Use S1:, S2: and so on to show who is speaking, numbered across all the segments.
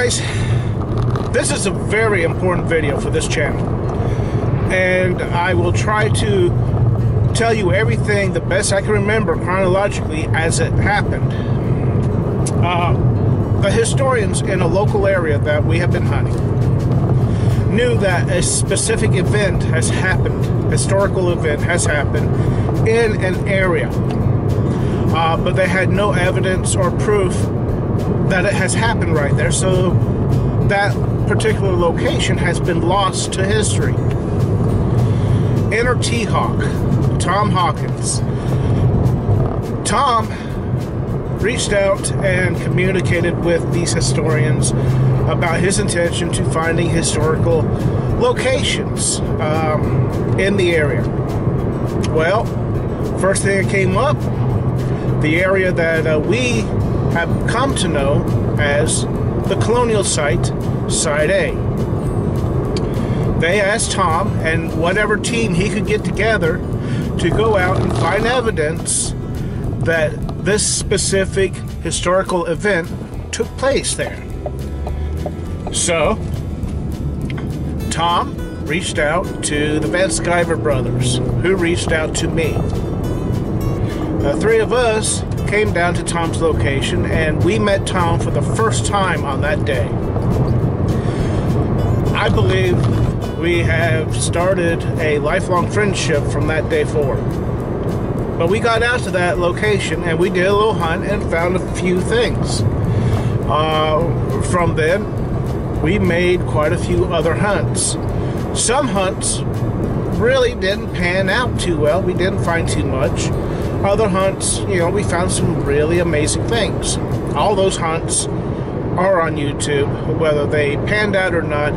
S1: guys, this is a very important video for this channel, and I will try to tell you everything the best I can remember chronologically as it happened. The historians in a local area that we have been hunting knew that a specific event has happened, historical event has happened in an area, but they had no evidence or proof that it has happened right there, so that particular location has been lost to history. Enter T-Hawk, Tom Hawkins. Tom reached out and communicated with these historians about his intention to finding historical locations in the area. Well, first thing that came up, the area that we have come to know as the colonial site, Site A. They asked Tom and whatever team he could get together to go out and find evidence that this specific historical event took place there. So, Tom reached out to the Van Sciver brothers, who reached out to me. The three of us came down to Tom's location, and we met Tom for the first time on that day. I believe we have started a lifelong friendship from that day forward. But we got out to that location and we did a little hunt and found a few things. From then, we made quite a few other hunts. Some hunts really didn't pan out too well. We didn't find too much. Other hunts, you know, we found some really amazing things. All those hunts are on YouTube, whether they panned out or not,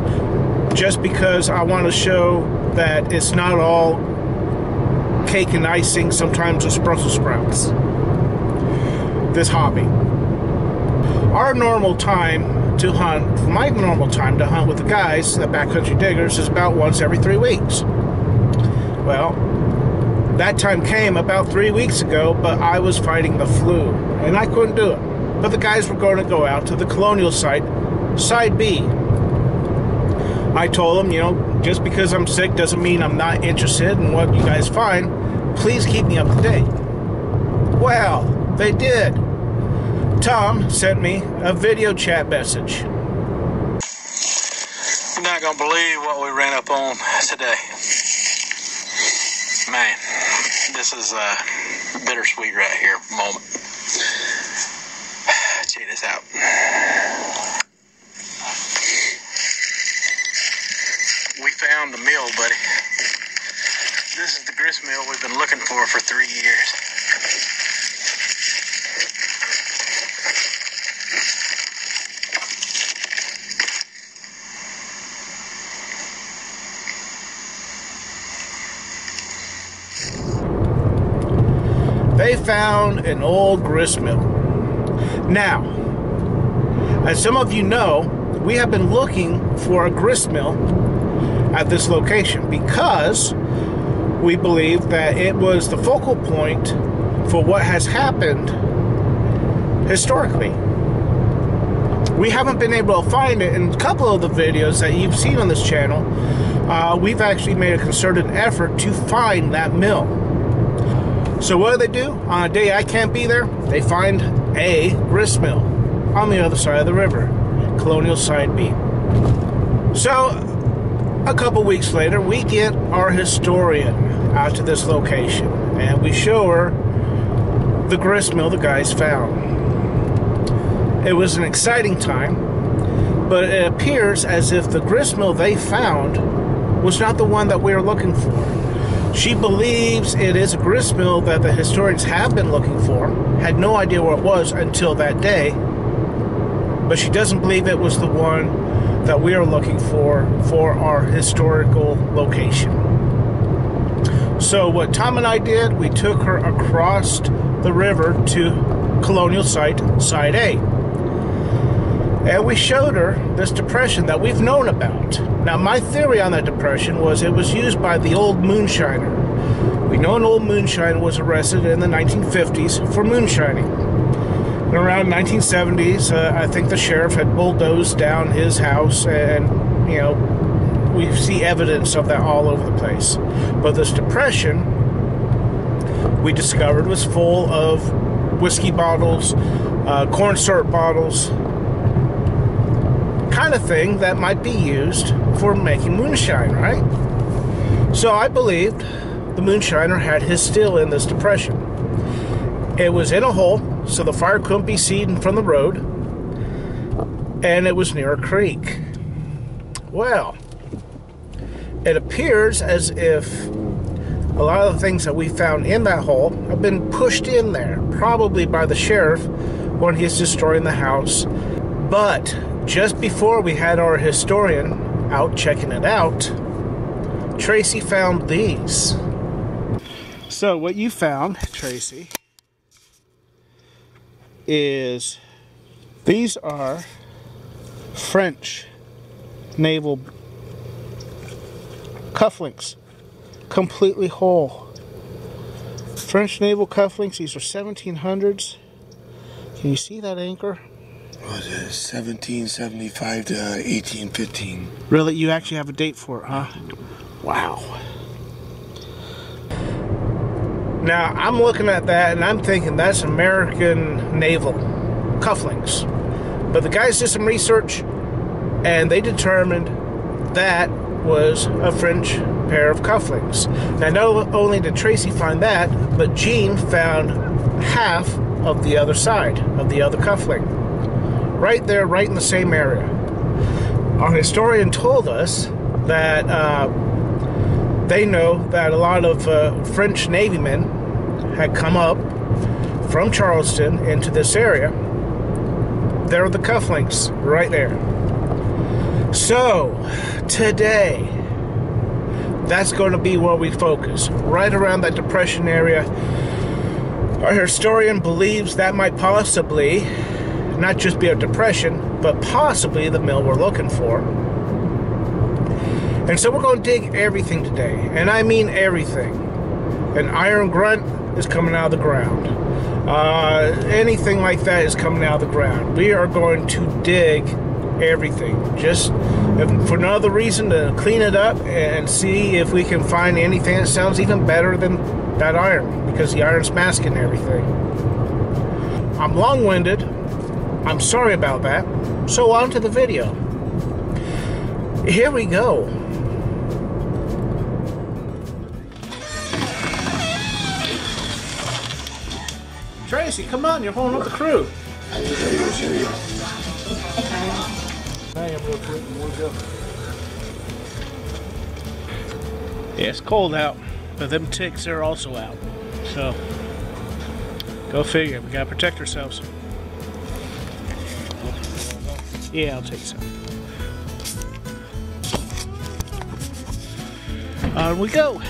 S1: just because I want to show that it's not all cake and icing. Sometimes it's Brussels sprouts. This hobby. Our normal time to hunt, my normal time to hunt with the guys, the Backcountry Diggers, is about once every 3 weeks. Well, that time came about 3 weeks ago, but I was fighting the flu, and I couldn't do it. But the guys were going to go out to the colonial site, Side B. I told them, you know, just because I'm sick doesn't mean I'm not interested in what you guys find. Please keep me up to date. Well, they did. Tom sent me a video chat message.
S2: You're not going to believe what we ran up on today. Man, this is bittersweet right here moment. Check this out. We found the mill, buddy. This is the grist mill we've been looking for 3 years.
S1: They found an old grist mill. Now, as some of you know, we have been looking for a grist mill at this location because we believe that it was the focal point for what has happened historically. We haven't been able to find it in a couple of the videos that you've seen on this channel. We've actually made a concerted effort to find that mill. So what do? On a day I can't be there, they find a grist mill on the other side of the river, Colonial Side B. So a couple weeks later, we get our historian out to this location, and we show her the grist mill the guys found. It was an exciting time, but it appears as if the grist mill they found was not the one that we were looking for. She believes it is a grist mill that the historians have been looking for, had no idea where it was until that day, but she doesn't believe it was the one that we are looking for our historical location. So what Tom and I did, we took her across the river to colonial site, Side A. And we showed her this depression that we've known about. Now, my theory on that depression was it was used by the old moonshiner. We know an old moonshiner was arrested in the 1950s for moonshining. around 1970s, I think the sheriff had bulldozed down his house, and you know, we see evidence of that all over the place. But this depression, we discovered, was full of whiskey bottles, corn syrup bottles, kind of thing that might be used for making moonshine, right? So I believed the moonshiner had his still in this depression. It was in a hole, so the fire couldn't be seen from the road, and it was near a creek. Well, it appears as if a lot of the things that we found in that hole have been pushed in there, probably by the sheriff when he's destroying the house. But just before we had our historian out checking it out, Tracy found these. So what you found, Tracy, is these are French naval cufflinks, completely whole. French naval cufflinks. These are 1700s. Can you see that anchor?
S3: What is it? 1775 to 1815.
S1: Really? You actually have a date for it, huh? Wow. Now, I'm looking at that and I'm thinking that's American naval cufflinks. But the guys did some research and they determined that was a French pair of cufflinks. Now, not only did Tracy find that, but Gene found half of the other side of the other cufflink. Right there, right in the same area. Our historian told us that they know that a lot of French Navy men had come up from Charleston into this area. There are the cufflinks right there. So today, that's going to be where we focus, right around that depression area. Our historian believes that might possibly not just be a depression, but possibly the mill we're looking for. And so we're going to dig everything today, and I mean everything. An iron grunt is coming out of the ground. Anything like that is coming out of the ground. We are going to dig everything, just for no other reason to clean it up and see if we can find anything that sounds even better than that iron, because the iron's masking everything. I'm long-winded. I'm sorry about that. So on to the video. Here we go. Tracy, come on, you're holding up the crew. Hang up real quick and we'll go. Yeah, it's cold out, but them ticks are also out. So, go figure. We gotta protect ourselves. Yeah, I'll take some. On we go.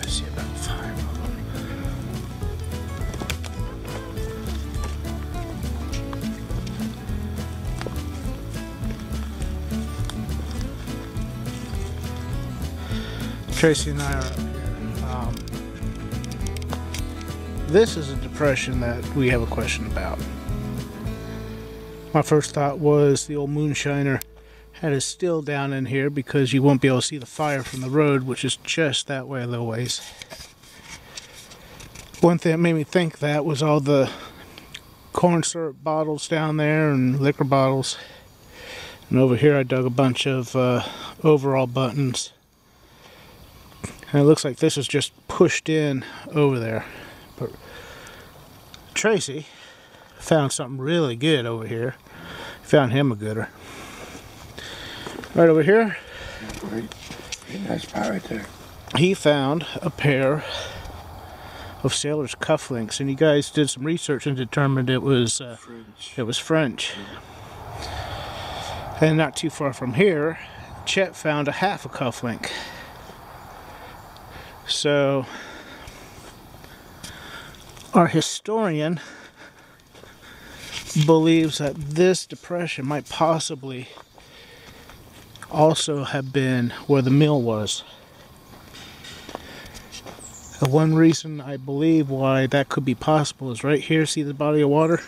S1: I see about 5 of them. Tracy and I are up here. This is a depression that we have a question about. My first thought was the old moonshiner had his still down in here because you won't be able to see the fire from the road, which is just that way a little ways. One thing that made me think that was all the corn syrup bottles down there and liquor bottles. And over here I dug a bunch of overall buttons. And it looks like this is just pushed in over there. But Tracy found something really good over here. Found him a gooder. Right over here.
S3: Right. Nice spot right there.
S1: He found a pair of sailor's cufflinks, and you guys did some research and determined it was French. It was French. And not too far from here, Chet found a half a cufflink. So our historian believes that this depression might possibly also have been where the mill was. The one reason I believe why that could be possible is right here, see the body of water?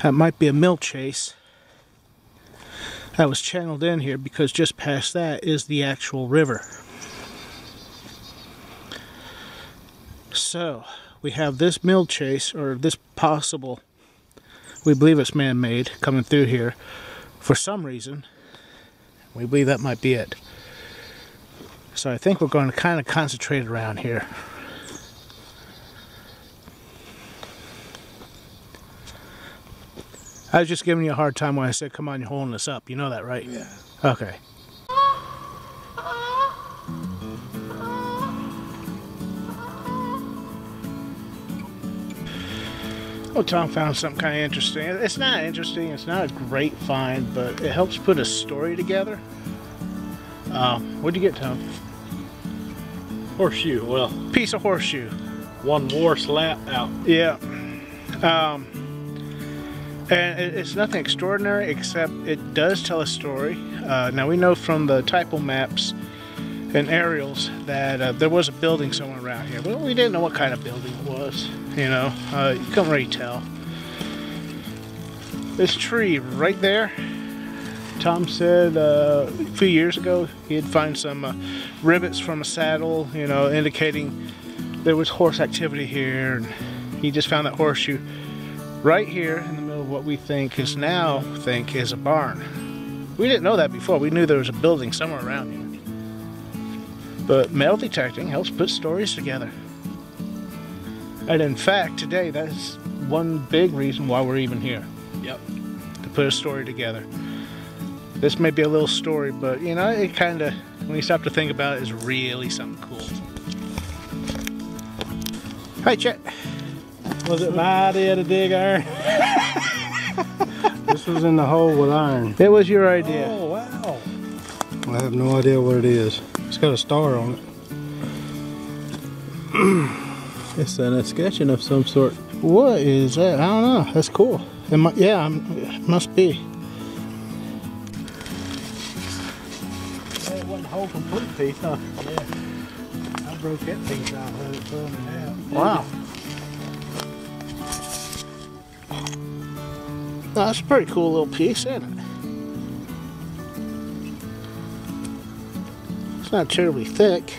S1: That might be a mill chase that was channeled in here, because just past that is the actual river. So we have this mill chase, or this possible, we believe it's man-made, coming through here for some reason. We believe that might be it. So I think we're going to kind of concentrate around here. I was just giving you a hard time when I said, come on, you're holding us up. You know that, right?
S3: Yeah.
S1: Okay. Oh, Tom found something kind of interesting. It's not interesting, it's not a great find, but it helps put a story together. What'd you get, Tom?
S4: Horseshoe. Well,
S1: Piece of horseshoe.
S4: one more slap out.
S1: Yeah. And it's nothing extraordinary, except it does tell a story. Now we know from the typo maps and aerials that there was a building somewhere around here. Well, we didn't know what kind of building it was. You know, you couldn't really tell. This tree right there, Tom said a few years ago he'd find some rivets from a saddle, you know, indicating there was horse activity here. And he just found that horseshoe right here in the middle of what we think is a barn. We didn't know that before. We knew there was a building somewhere around here. But metal detecting helps put stories together. And in fact, today, that's one big reason why we're even here.
S4: Yep.
S1: To put a story together. This may be a little story, but you know, it kind of, when you stop to think about it, is really something cool. Hi, Chet.
S4: Was it my idea to dig iron?
S5: This was in the hole with iron.
S1: It was your idea.
S4: Oh, wow.
S5: I have no idea what it is. It's got a star on it.
S4: It's an escutcheon of some sort.
S1: What is that? I don't know. That's cool. It must be.
S4: It wasn't a whole complete piece, huh? Yeah. I broke that piece out of it, pulling it out.
S1: Wow. That's a pretty cool little piece, isn't it? It's not terribly thick.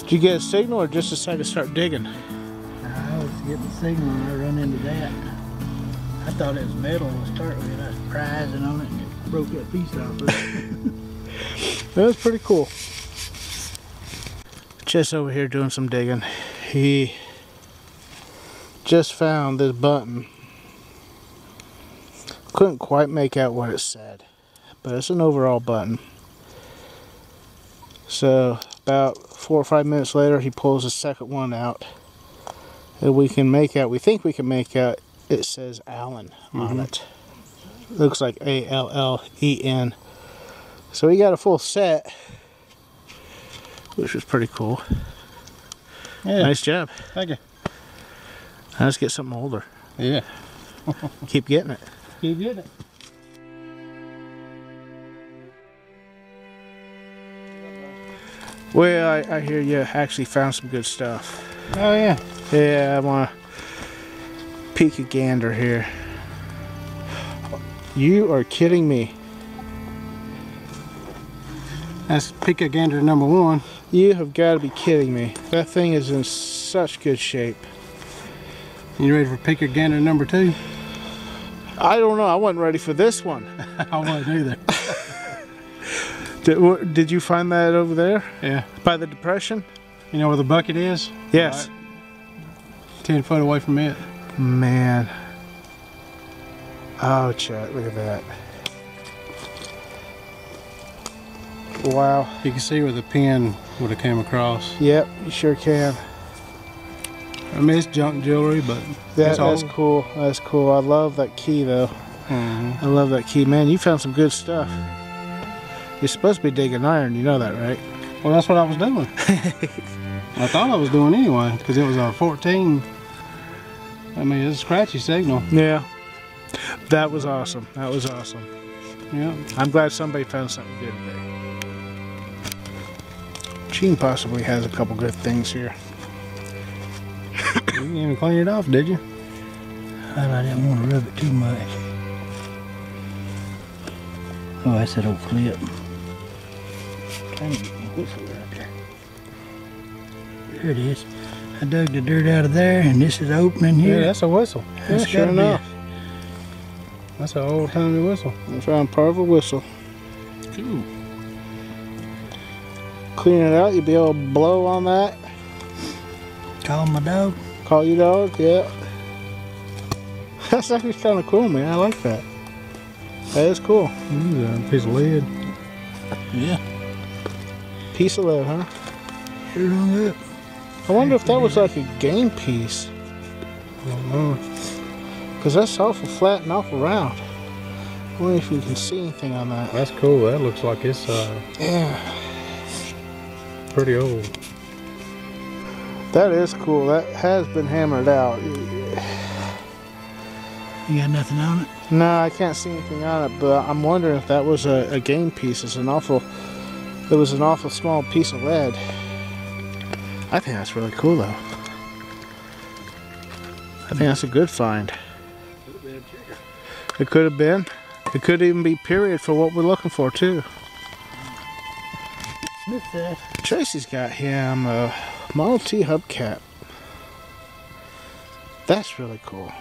S1: Did you get a signal or just decide to start digging?
S6: I was getting the signal and I run into that. I thought it was metal to start with. I was prizing on it and it broke that piece off.
S1: That was pretty cool. Just over here doing some digging. He just found this button. Couldn't quite make out what it said, but it's an overall button. So about 4 or 5 minutes later, he pulls the second one out, and we think we can make out, it says Allen on it. Looks like A-L-L-E-N. So we got a full set, which was pretty cool.
S5: Yeah.
S1: Nice job.
S5: Thank you.
S1: Now let's get something older.
S5: Yeah.
S1: Keep getting it.
S5: Keep getting it.
S1: Well, I hear you actually found some good stuff.
S5: Oh yeah.
S1: Yeah, I want to peek a gander here. You are kidding me.
S5: That's Pika Gander number 1.
S1: You have got to be kidding me. That thing is in such good shape.
S5: You ready for Pika Gander number 2?
S1: I don't know. I wasn't ready for this one.
S5: I wasn't either.
S1: Did you find that over there?
S5: Yeah.
S1: By the depression?
S5: You know where the bucket is?
S1: Yes.
S5: Right. 10 foot away from it.
S1: Man. Oh, Chet, look at that. Wow.
S5: You can see where the pin would have came across.
S1: Yep, you sure can.
S5: I mean, it's junk jewelry, but
S1: That's cool. That's cool. I love that key, though. I love that key. Man, you found some good stuff. You're supposed to be digging iron. You know that, right?
S5: Well, that's what I was doing. I thought I was doing anyway, because it was a 14. I mean, it's a scratchy signal.
S1: Yeah. That was awesome. That was awesome.
S5: Yeah.
S1: I'm glad somebody found something good today. Gene possibly has a couple good things here.
S5: You didn't even clean it off, did you?
S6: I didn't want to rub it too much. Oh, that's that old clip. Trying to get my whistle right there. There it is. I dug the dirt out of there, and this is opening here.
S5: Yeah, that's a whistle.
S6: That's
S5: Yeah, sure
S6: gotta be
S5: enough. That's an old-timey whistle.
S1: I found part of a whistle.
S6: Cool.
S1: Clean it out, you'll be able to blow on that.
S6: Call my dog.
S1: Call your dog, yeah. That's actually kind of cool, man. I like that. That is cool.
S5: A piece of lead.
S6: Yeah.
S1: Piece of lead, huh?
S6: Sure hung up.
S1: I wonder if that was like a game piece.
S5: I don't know.
S1: Because that's awful flat and awful round. I wonder if you can see anything on that.
S5: That's cool. That looks like it's
S1: Yeah.
S5: pretty old.
S1: That is cool. That has been hammered out.
S6: You got nothing on it?
S1: No, I can't see anything on it, but I'm wondering if that was a game piece. It was an awful small piece of lead. I think that's really cool, though. I think that's a good find. It could have been. It could even be period for what we're looking for, too.
S6: Smith said.
S1: Tracy's got him a Model T hubcap. That's really cool.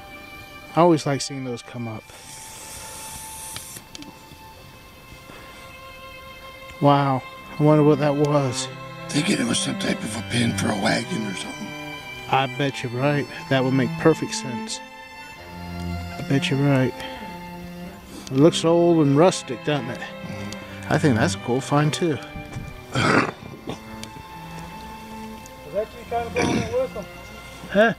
S1: I always like seeing those come up. Wow. I wonder what that was.
S3: Thinking it was some type of a pin for a wagon or something.
S1: I bet you're right. That would make perfect sense. I bet you're right. It looks old and rustic, doesn't it? I think that's a cool find too.
S5: Was that you trying to blow that whistle?
S6: Huh?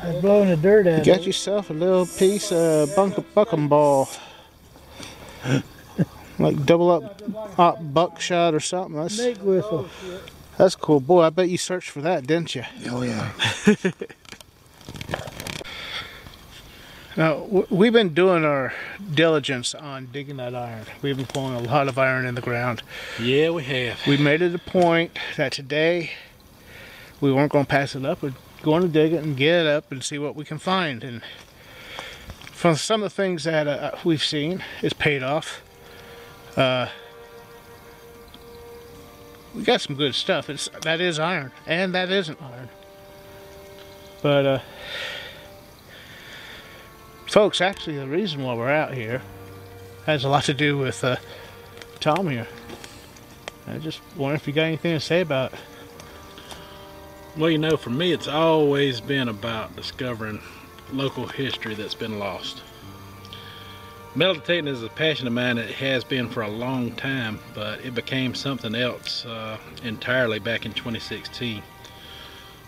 S6: I was blowing the dirt out.
S1: You got yourself a little piece of buckum ball. Like double up buckshot or something.
S6: Snake whistle.
S1: That's cool. Boy, I bet you searched for that, didn't you?
S3: Oh yeah.
S1: Now, we've been doing our diligence on digging that iron. We've been pulling a lot of iron in the ground.
S4: Yeah, we have.
S1: We made it a point that today we weren't going to pass it up. We're going to dig it and get it up and see what we can find. And from some of the things that we've seen, it's paid off. We got some good stuff. That is iron, and that isn't iron. But folks, actually the reason why we're out here has a lot to do with Tom here. I just wonder if you got anything to say about it.
S4: Well, you know, for me, it's always been about discovering local history that's been lost. Metal detecting is a passion of mine. It has been for a long time, but it became something else entirely back in 2016.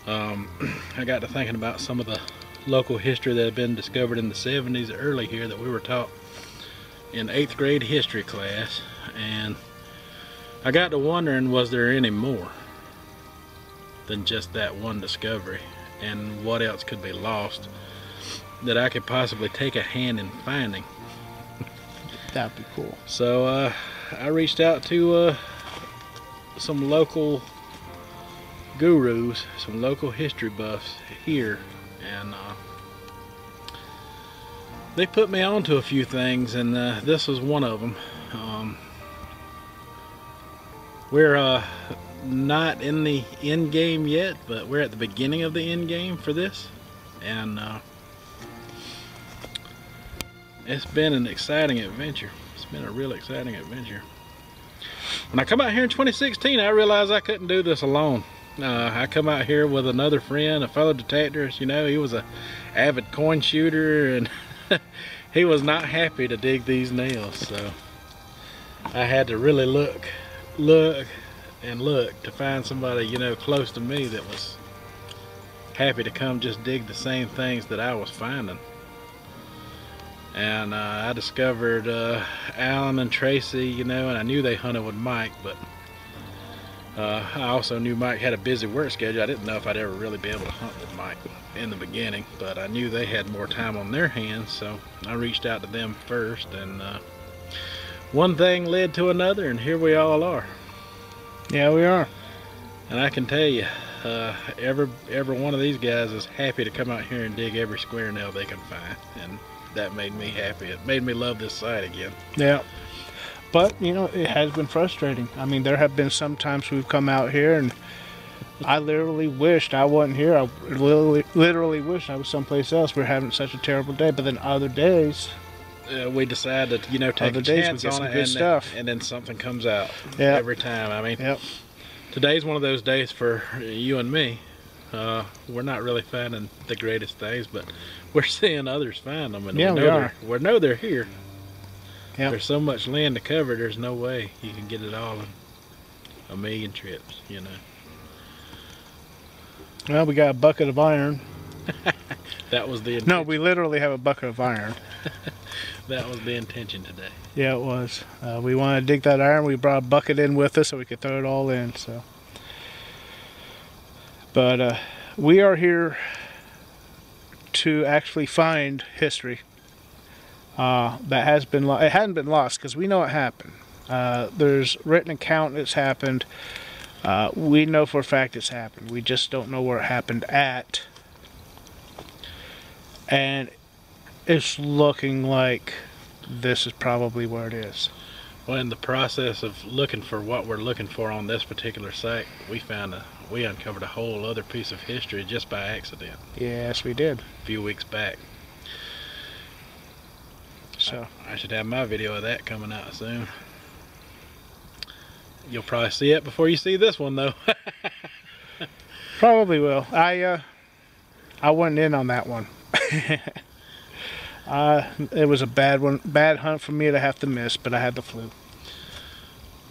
S4: I got to thinking about some of the local history that had been discovered in the 70s early here that we were taught in 8th grade history class, and I got to wondering, was there any more than just that one discovery, and what else could be lost that I could possibly take a hand in finding.
S1: That'd be cool.
S4: So I reached out to some local gurus, some local history buffs here, and they put me on to a few things, and this was one of them. We're not in the end game yet, but we're at the beginning of the end game for this, and it's been an exciting adventure. It's been a real exciting adventure. When I come out here in 2016, I realized I couldn't do this alone. I come out here with another friend, a fellow detector. You know, he was a avid coin shooter, and he was not happy to dig these nails. So I had to really look to find somebody, you know, close to me that was happy to come just dig the same things that I was finding. And I discovered Alan and Tracy, you know, and I knew they hunted with Mike, but I also knew Mike had a busy work schedule. I didn't know if I'd ever really be able to hunt with Mike in the beginning, but I knew they had more time on their hands, so I reached out to them first, and one thing led to another, and here we all are.
S5: Yeah, we are.
S4: And I can tell you, every one of these guys is happy to come out here and dig every square nail they can find, and that made me happy. It made me love this site again.
S5: Yeah. But, you know, it has been frustrating. I mean, there have been some times we've come out here and I literally wished I wasn't here. I literally wished I was someplace else. We're having such a terrible day. But then other days,
S4: we decided to, you know, take a chance on it, and then something comes out every time. I mean, today's one of those days for you and me. We're not really finding the greatest things, but we're seeing others find them, and we know they're here. Yep. There's so much land to cover, there's no way you can get it all in a million trips, you know.
S5: Well, we got a bucket of iron.
S4: That was the intention.
S5: No, we literally have a bucket of iron.
S4: That was the intention today.
S5: Yeah, it was. We wanted to dig that iron. We brought a bucket in with us so we could throw it all in. So, but we are here to actually find history. That has been it hadn't been lost because we know it happened. There's written account it's happened. We know for a fact it's happened. We just don't know where it happened at. And it's looking like this is probably where it is.
S4: Well, in the process of looking for what we're looking for on this particular site, we uncovered a whole other piece of history just by accident.
S5: Yes, we did.
S4: A few weeks back.
S5: So
S4: I should have my video of that coming out soon. You'll probably see it before you see this one, though.
S5: Probably will. I went in on that one. It was a bad hunt for me to have to miss, but I had the flu.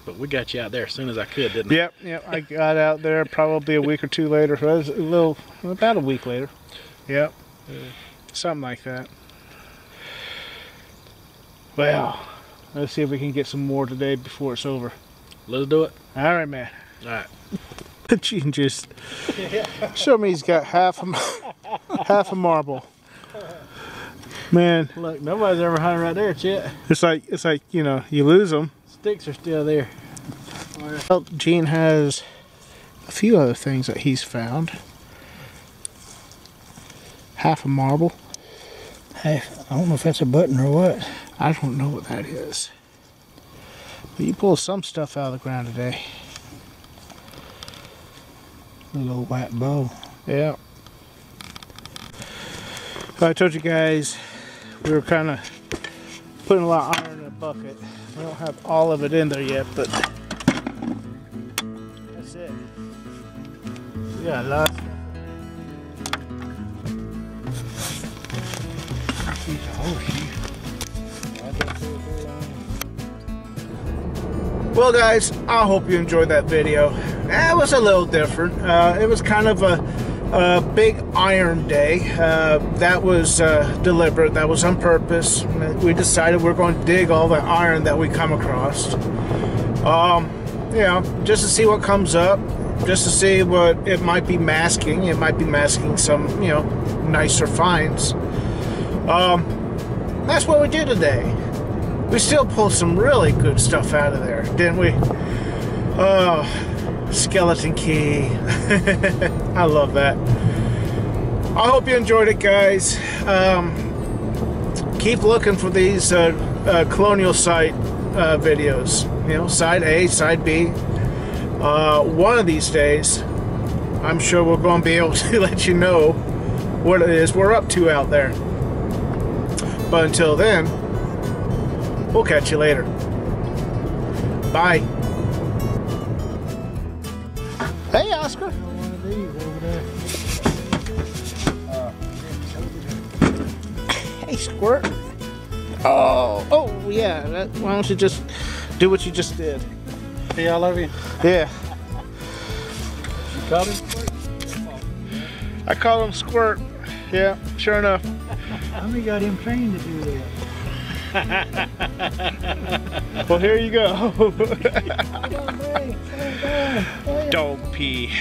S4: But we got you out there as soon as I could, didn't we?
S5: Yep. I got out there probably a week or two later. It was about a week later. Yep. Something like that. Well, let's see if we can get some more today before it's over.
S4: Let's do it.
S5: All right, man.
S4: All right.
S5: But you can just show me he's got half a marble. Man,
S4: look, nobody's ever hunted right there, Chet.
S5: It's like you know, you lose them.
S4: Sticks are still there.
S5: Well, Gene has a few other things that he's found. Half a marble.
S6: Hey, I don't know if that's a button or what.
S5: I don't know what that is. But you pulled some stuff out of the ground today.
S6: Little old white bow.
S5: Yeah. So I told you guys we were kind of putting a lot of iron in a bucket. We don't have all of it in there yet, but that's it. We got a lot of stuff.
S1: Well, guys, I hope you enjoyed that video. It was a little different. It was kind of a big iron day. That was deliberate. That was on purpose. We decided we're going to dig all the iron that we come across. You know, just to see what comes up. Just to see what it might be masking. It might be masking some, you know, nicer finds. That's what we did today. We still pulled some really good stuff out of there, didn't we? Oh, skeleton key. I love that. I hope you enjoyed it, guys. Keep looking for these colonial site videos. You know, side A, side B. One of these days, I'm sure we're going to be able to let you know what it is we're up to out there. But until then, we'll catch you later. Bye. Hey, Oscar. Hey, Squirt. Oh, yeah. Why don't you just do what you just did?
S5: Hey, I love you.
S1: Yeah.
S5: You caught him? I called him Squirt. Yeah, sure enough.
S6: How many got him trained to do that?
S5: Well, here you go. Dog pee.